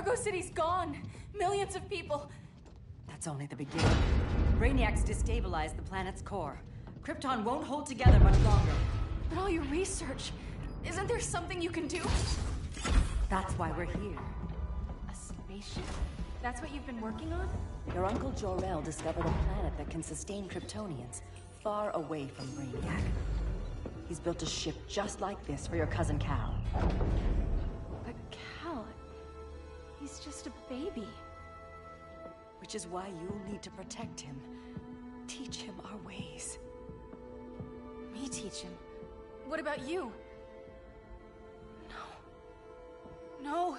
Argo City's gone. Millions of people. That's only the beginning. Brainiacs destabilized the planet's core. Krypton won't hold together much longer. But all your research, isn't there something you can do? That's why we're here. A spaceship? That's what you've been working on? Your uncle Jor-El discovered a planet that can sustain Kryptonians, far away from Brainiac. He's built a ship just like this for your cousin Cal. But Cal... he's just a baby. Which is why you'll need to protect him. Teach him our ways. Me teach him? What about you? No.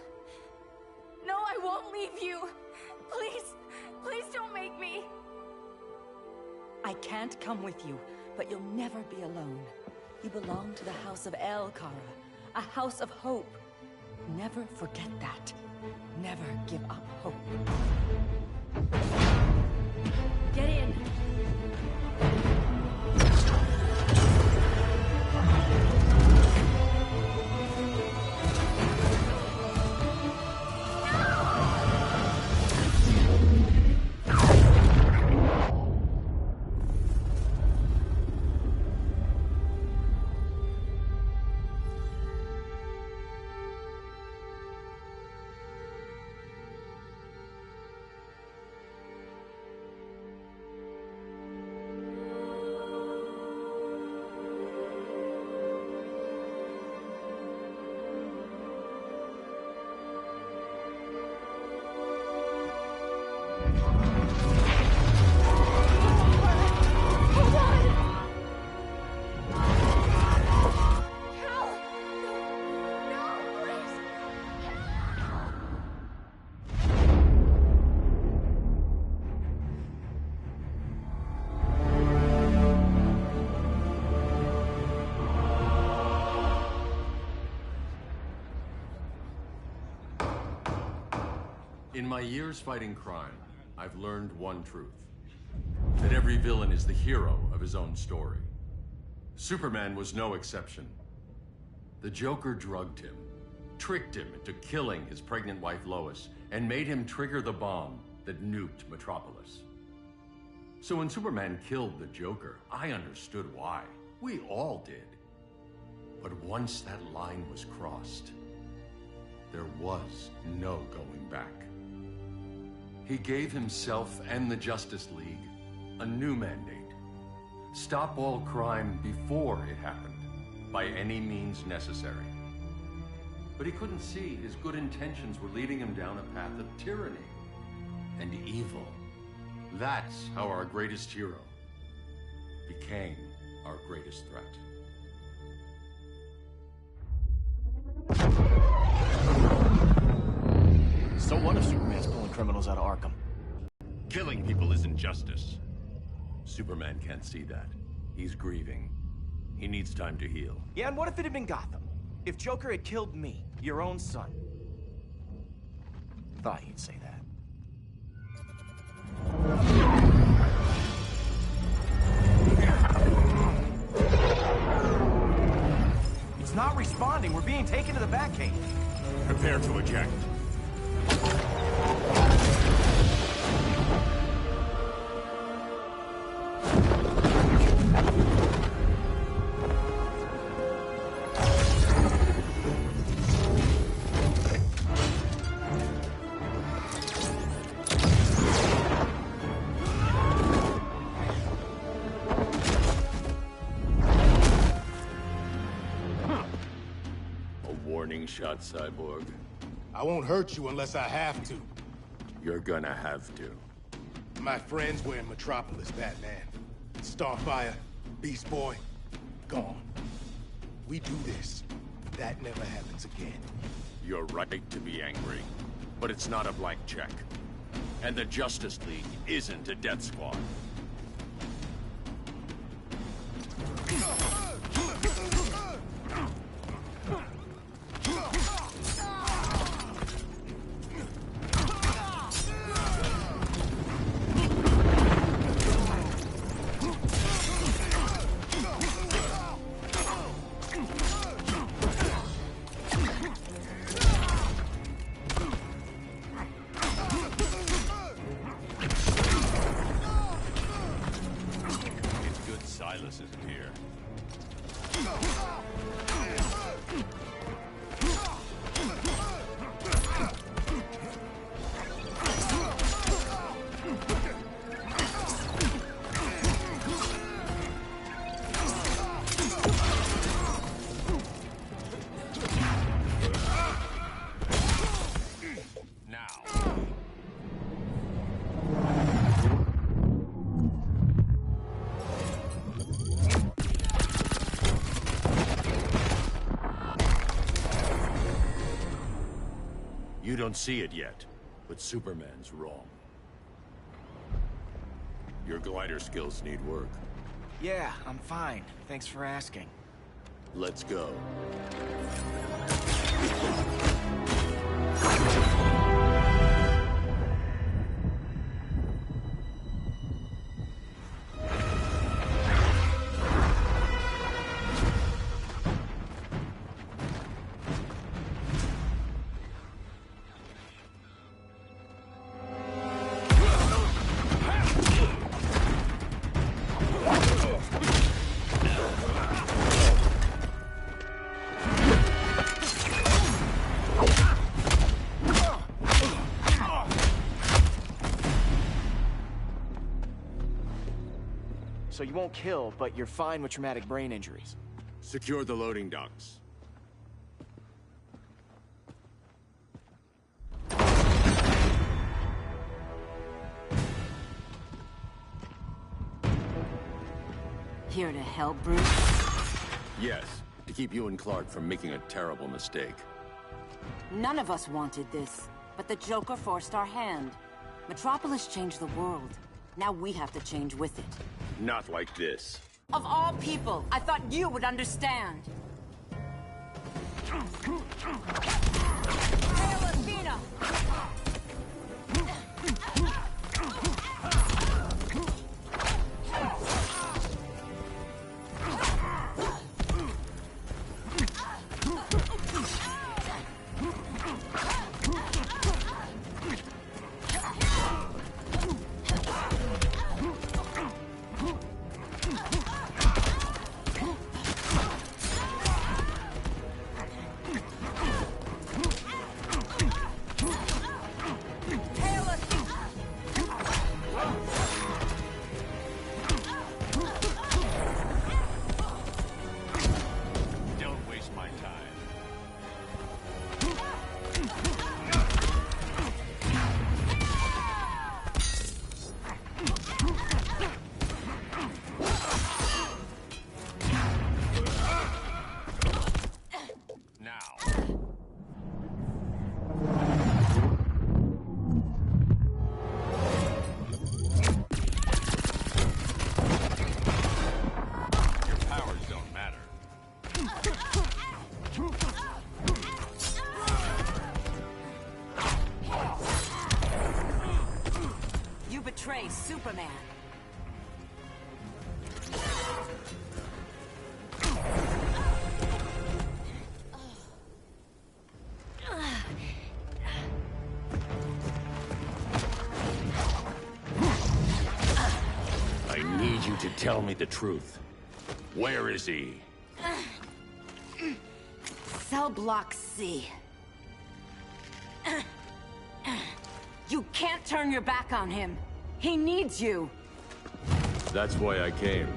No, I won't leave you. Please, please don't make me. I can't come with you, but you'll never be alone. You belong to the House of El, Kara. A house of hope. Never forget that. Never give up hope. Get in. In my years fighting crime, I've learned one truth. That every villain is the hero of his own story. Superman was no exception. The Joker drugged him, tricked him into killing his pregnant wife Lois, and made him trigger the bomb that nuked Metropolis. So when Superman killed the Joker, I understood why. We all did. But once that line was crossed, there was no going back. He gave himself and the Justice League a new mandate. Stop all crime before it happened, by any means necessary. But he couldn't see his good intentions were leading him down a path of tyranny and evil. That's how our greatest hero became our greatest threat. So what if Superman's pulling criminals out of Arkham? Killing people isn't justice. Superman can't see that. He's grieving. He needs time to heal. Yeah, and what if it had been Gotham? If Joker had killed me, your own son? Thought you'd say that. It's not responding. We're being taken to the Batcave. Prepare to eject. Shot, Cyborg. I won't hurt you unless I have to. You're gonna have to. My friends were in Metropolis, Batman. Starfire, Beast Boy, gone. We do this. That never happens again. You're right to be angry, but it's not a blank check. And the Justice League isn't a death squad. there. You don't see it yet, but Superman's wrong. Your glider skills need work. Yeah, I'm fine. Thanks for asking. Let's go. So you won't kill, but you're fine with traumatic brain injuries. Secure the loading docks. Here to help, Bruce? Yes, to keep you and Clark from making a terrible mistake. None of us wanted this, but the Joker forced our hand. Metropolis changed the world. Now we have to change with it. Not like this. Of all people, I thought you would understand. Hail Athena! Superman. I need you to tell me the truth. Where is he? Cell Block C. You can't turn your back on him. He needs you. That's why I came.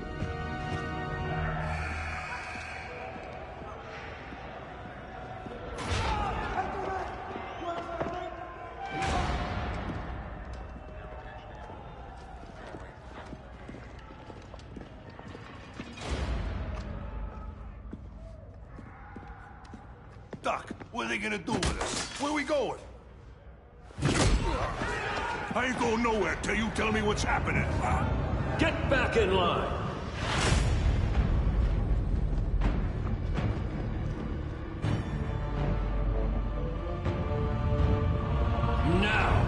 Doc, what are they gonna do with us? Where we going? I ain't going nowhere till you tell me what's happening. Get back in line! Now!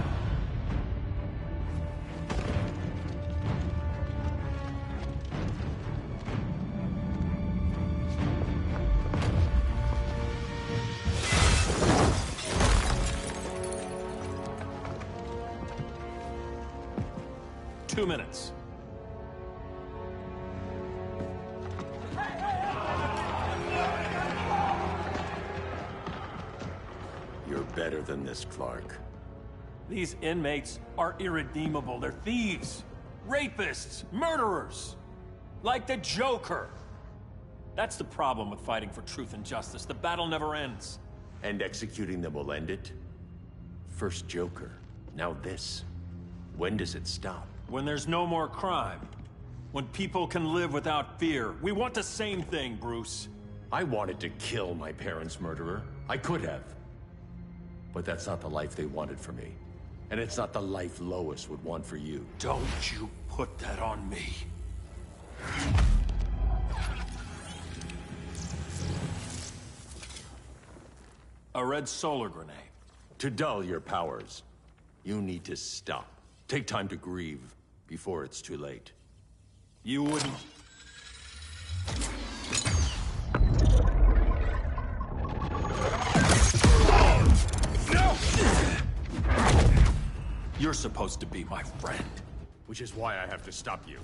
better than this, Clark. These inmates are irredeemable. They're thieves, rapists, murderers. Like the Joker. That's the problem with fighting for truth and justice. The battle never ends. And executing them will end it? First Joker, now this. When does it stop? When there's no more crime. When people can live without fear. We want the same thing, Bruce. I wanted to kill my parents' murderer. I could have. But that's not the life they wanted for me. And it's not the life Lois would want for you. Don't you put that on me. A red solar grenade. To dull your powers, you need to stop. Take time to grieve before it's too late. You wouldn't... No! You're supposed to be my friend. Which is why I have to stop you.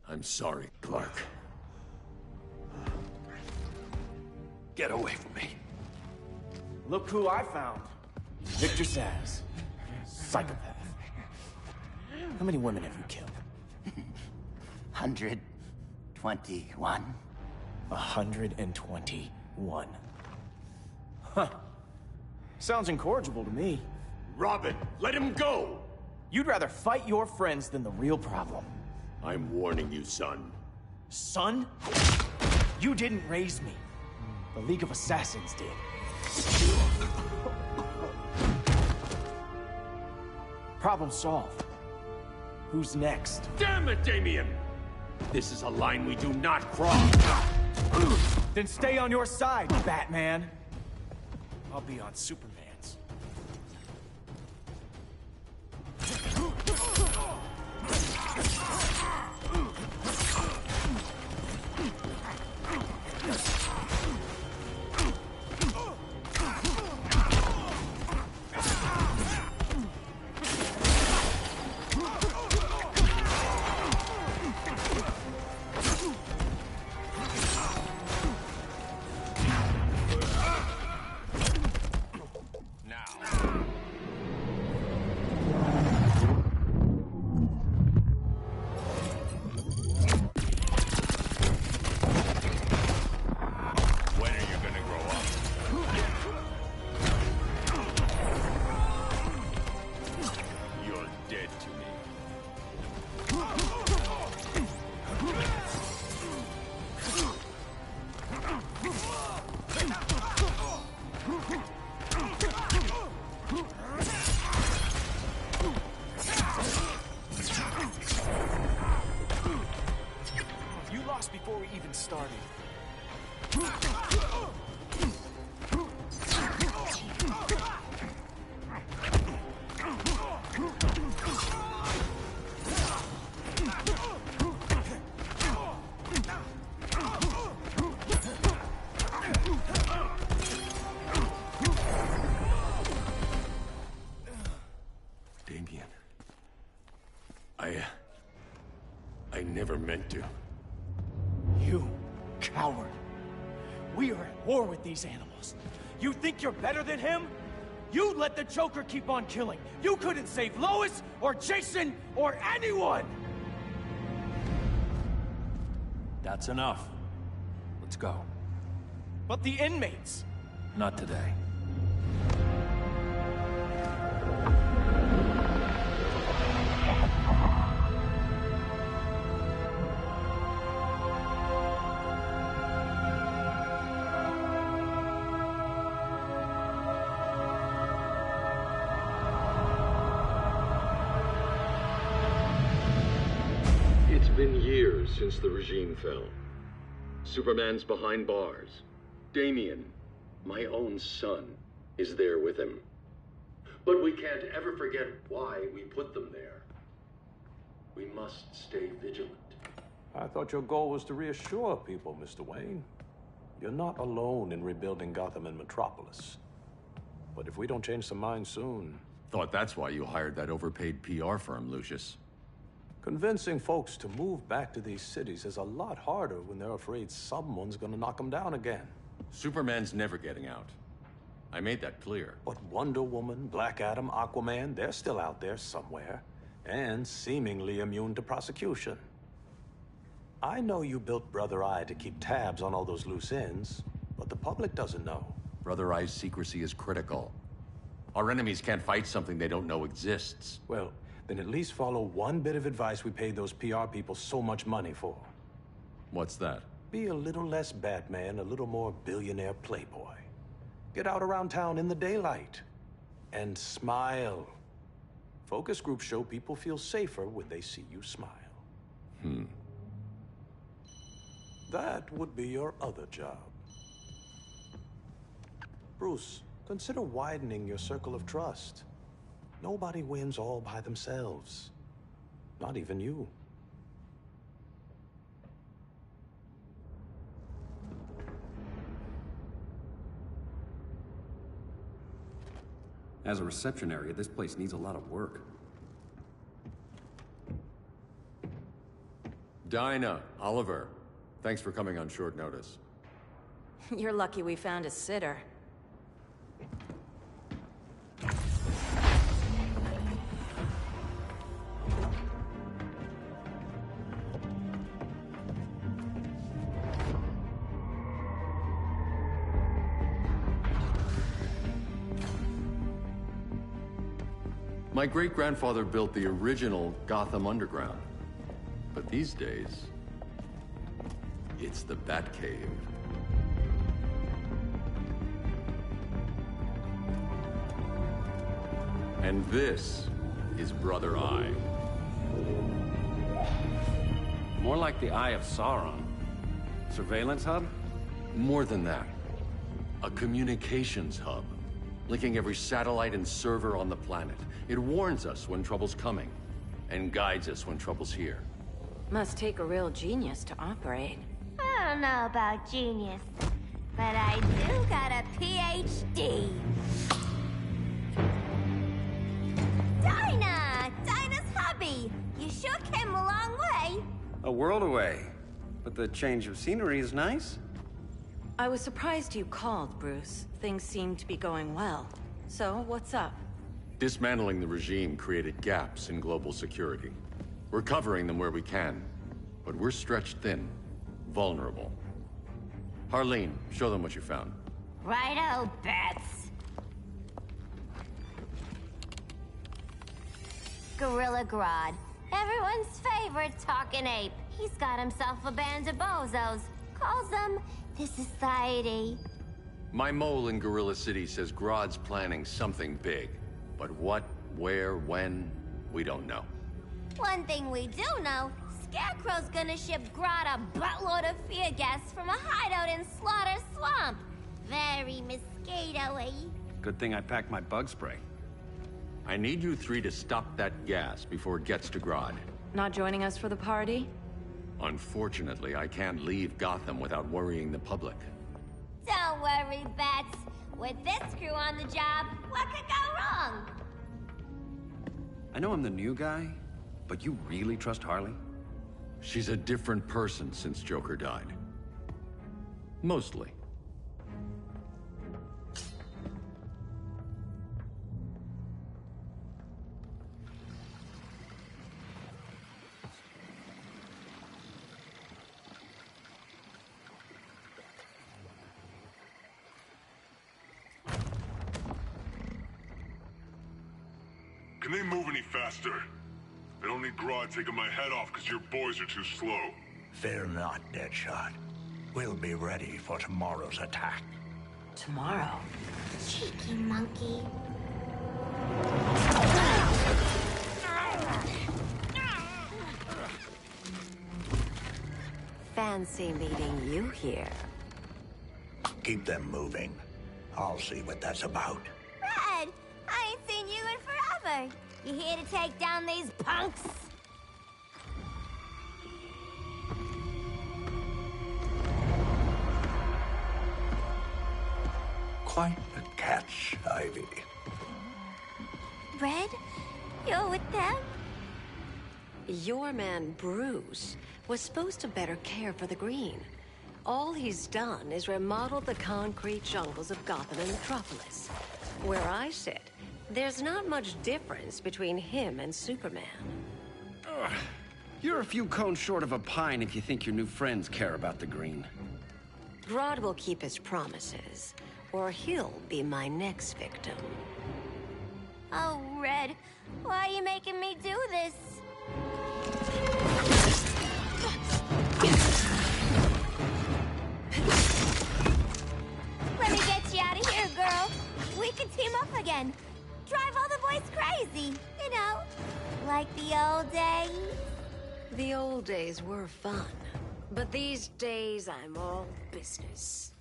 I'm sorry, Clark. Get away from me. Look who I found. Victor Zsasz. Psychopath. How many women have you killed? 121. 121. Huh. Sounds incorrigible to me. Robin, let him go! You'd rather fight your friends than the real problem. I'm warning you, son. Son? You didn't raise me. The League of Assassins did. Problem solved. Who's next? Damn it, Damien! This is a line we do not cross. Then stay on your side, Batman. I'll be on Superman's. Before we even started. Damien. I never meant to. You coward. We are at war with these animals. You think you're better than him? You let the Joker keep on killing. You couldn't save Lois, or Jason, or anyone! That's enough. Let's go. But the inmates! Not today. It's been years since the regime fell. Superman's behind bars. Damian, my own son, is there with him. But we can't ever forget why we put them there. We must stay vigilant. I thought your goal was to reassure people, Mr. Wayne. You're not alone in rebuilding Gotham and Metropolis. But if we don't change some minds soon... Thought that's why you hired that overpaid PR firm, Lucius. Convincing folks to move back to these cities is a lot harder when they're afraid someone's gonna knock them down again. Superman's never getting out. I made that clear. But Wonder Woman, Black Adam, Aquaman, they're still out there somewhere. And seemingly immune to prosecution. I know you built Brother Eye to keep tabs on all those loose ends, but the public doesn't know. Brother Eye's secrecy is critical. Our enemies can't fight something they don't know exists. Well, then at least follow one bit of advice we paid those PR people so much money for. What's that? Be a little less Batman, a little more billionaire playboy. Get out around town in the daylight. And smile. Focus groups show people feel safer when they see you smile. That would be your other job. Bruce, consider widening your circle of trust. Nobody wins all by themselves. Not even you. As a reception area, this place needs a lot of work. Dinah, Oliver, thanks for coming on short notice. You're lucky we found a sitter. My great-grandfather built the original Gotham Underground. But these days, it's the Batcave. And this is Brother Eye. More like the Eye of Sauron. Surveillance hub? More than that. A communications hub, linking every satellite and server on the planet. It warns us when trouble's coming, and guides us when trouble's here. Must take a real genius to operate. I don't know about genius, but I do got a PhD. Dinah's hubby! You sure came a long way. A world away. But the change of scenery is nice. I was surprised you called, Bruce. Things seem to be going well. So, what's up? Dismantling the regime created gaps in global security. We're covering them where we can, but we're stretched thin, vulnerable. Harleen, show them what you found. Righto, Bats. Gorilla Grodd. Everyone's favorite talking ape. He's got himself a band of bozos. Calls them the Society. My mole in Gorilla City says Grodd's planning something big. But what, where, when, we don't know. One thing we do know, Scarecrow's gonna ship Grodd a buttload of fear gas from a hideout in Slaughter Swamp. Very mosquito-y. Good thing I packed my bug spray. I need you three to stop that gas before it gets to Grodd. Not joining us for the party? Unfortunately, I can't leave Gotham without worrying the public. Don't worry, Bats. With this crew on the job, what could go wrong? I know I'm the new guy, but you really trust Harley? She's a different person since Joker died. Mostly. Can they move any faster? I don't need Grodd taking my head off because your boys are too slow. Fear not, Deadshot. We'll be ready for tomorrow's attack. Tomorrow? Cheeky monkey. Fancy meeting you here. Keep them moving. I'll see what that's about. Red, I ain't seen you in forever. You here to take down these punks? Quite a catch, Ivy. Red, you're with them? Your man, Bruce, was supposed to better care for the Green. All he's done is remodeled the concrete jungles of Gotham and Metropolis. Where I sit, there's not much difference between him and Superman. You're a few cones short of a pine if you think your new friends care about the Green. Grodd will keep his promises, or he'll be my next victim. Oh, Red, why are you making me do this? Let me get you out of here, girl. We can team up again. Drive all the boys crazy, you know, like the old days. The old days were fun, but these days I'm all business.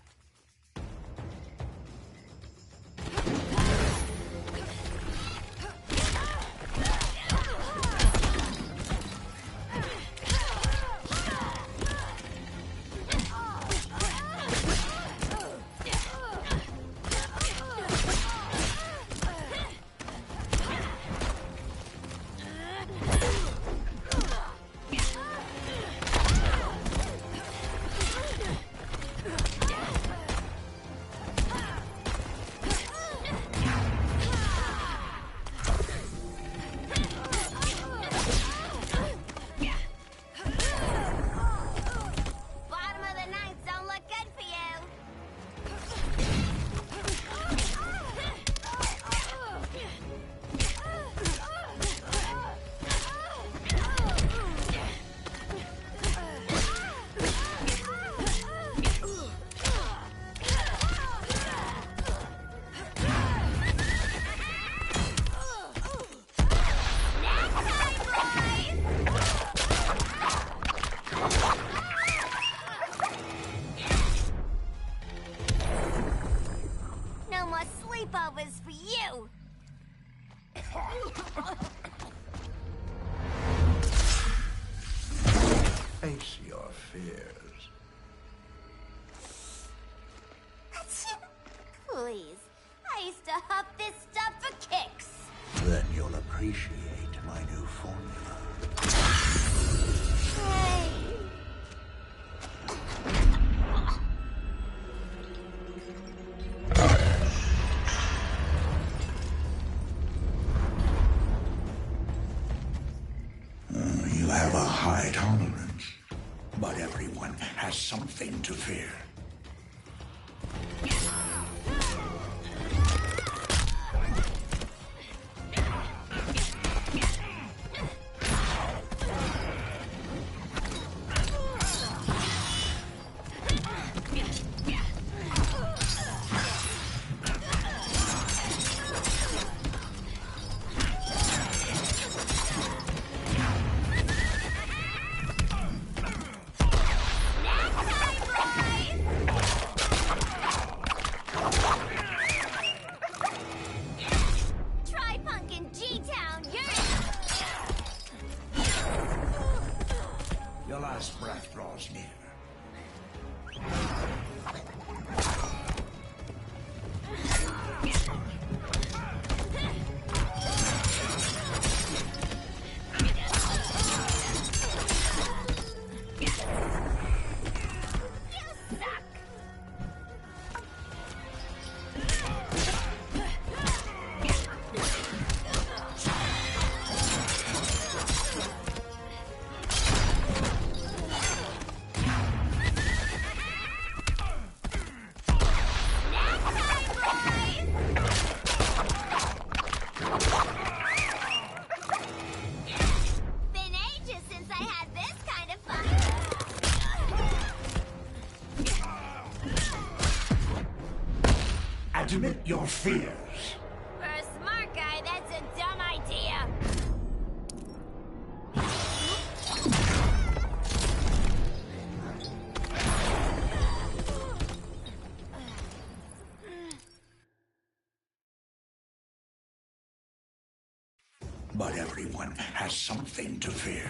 sleepovers for you! Face your fears. Please, I used to huff this stuff for kicks. Then you'll appreciate my new formula. Hey. You have a high tolerance, but everyone has something to fear. Your last breath draws near. admit your fears. For a smart guy, that's a dumb idea. But everyone has something to fear.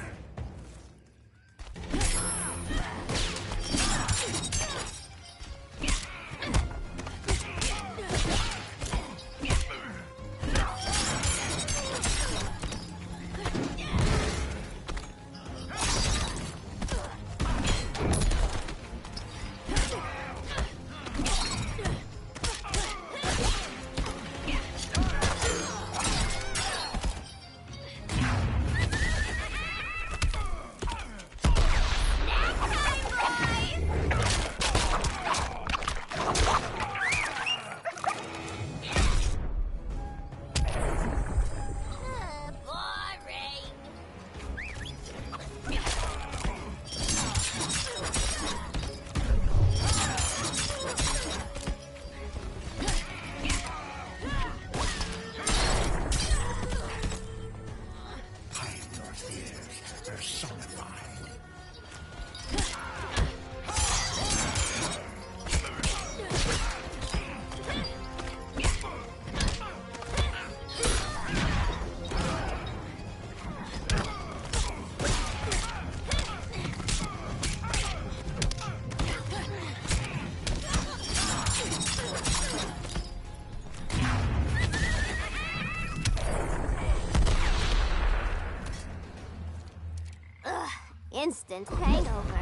Instant hangover.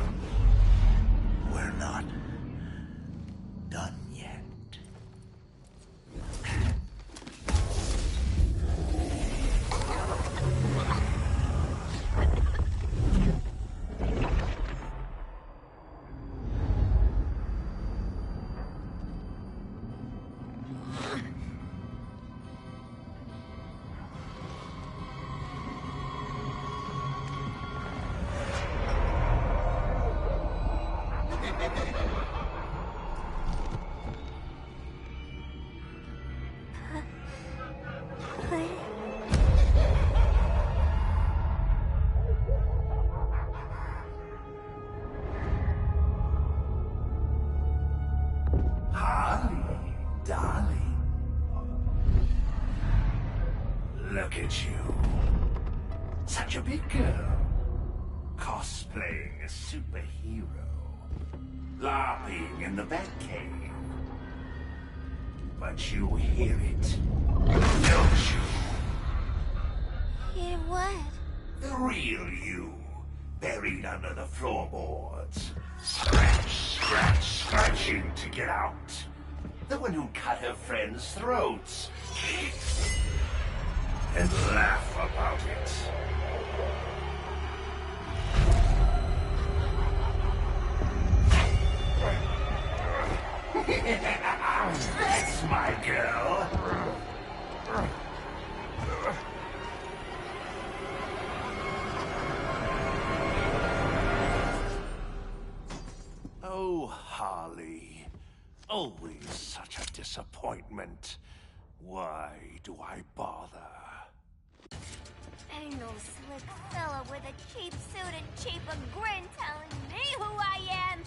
We're not done yet. Look at you. Such a big girl. Cosplaying a superhero. LARPing in the Batcave. But you hear it, don't you? Hear what? The real you, buried under the floorboards. Scratch, scratch, scratching to get out. The one who cut her friends' throats. And laugh about it. That's my girl. Oh, Harley. Always such a disappointment. Why do I bother? Ain't no slick fella with a cheap suit and cheaper grin telling me who I am.